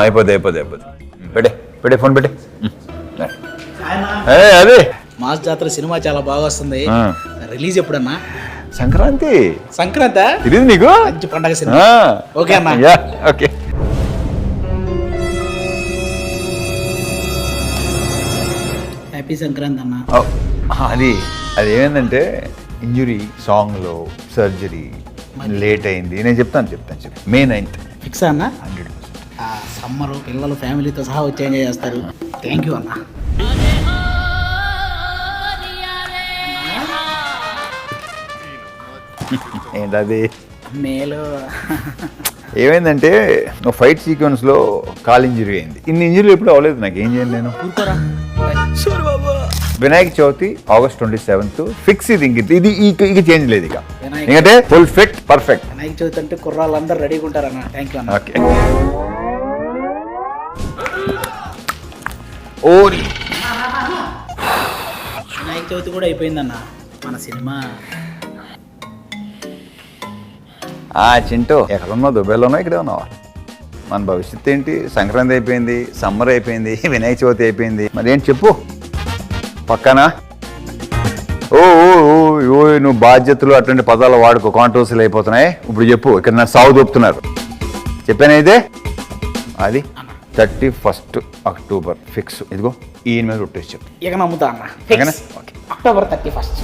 అయిపోద్ది పెట్టే ఫోన్ పెట్టే. అదే మాస్ జాతర సినిమా చాలా బాగా వస్తుంది. రిలీజ్ ఎప్పుడన్నా? సంక్రాంతి. ఇది నీకు మంచి పండగ సినిమా. ఓకే అన్న. ఓకే. హ్యాపీ సంక్రాంతి అన్న. అది ఏమైందంటే ఇంజురీ, సాంగ్లో సర్జరీ లేట్ అయింది. నేను చెప్తాను May 9th ఫిక్స్ అన్న. 100%. సమ్మర్ పిల్లలు ఫ్యామిలీతో సహా వచ్చి ఎంజాయ్ చేస్తారు. థ్యాంక్ యూ అన్న. ఏంటది? మేలు ఏమైందంటే ఫైట్ సీక్వెన్స్లో కాల్ ఇంజురీ అయింది. ఇన్ని ఇంజురీలు ఎప్పుడు అవ్వలేదు నాకు. ఏం చేయండి నేను? Vinayaka Chavithi August 27th fix. ఇది ఇక చేంజ్ లేదు. ఇక ఎందుకంటే full fit perfect. Vinayaka Chavithi అంటే కుర్రాళ్ళందరూ రెడీగా ఉంటారన్న. థ్యాంక్ యూ అన్న. ఓకే. ఓరి వినాయక చవితి కూడా అయిపోయిందన్న. మన సినిమా చింటూ ఎక్కడున్నావు? దుబాయ్లో ఇక్కడే ఉన్నావా? మన భవిష్యత్తు ఏంటి? సంక్రాంతి అయిపోయింది, సమ్మర్ అయిపోయింది, వినాయక చవితి అయిపోయింది. మరి ఏంటి చెప్పు? పక్కనా నువ్వు బాధ్యతలు అటువంటి పదాలు వాడుకో. కాంట్రవర్సీలు అయిపోతున్నాయి. ఇప్పుడు చెప్పు. ఇక్కడ నా సాగు దొప్పుతున్నారు. చెప్పానైతే అది 31st October ఫిక్స్. ఇదిగో ఈయన మీద రొట్టేసి చెప్పు. ఇక నమ్ముతా అన్న. ఓకే. October 31st.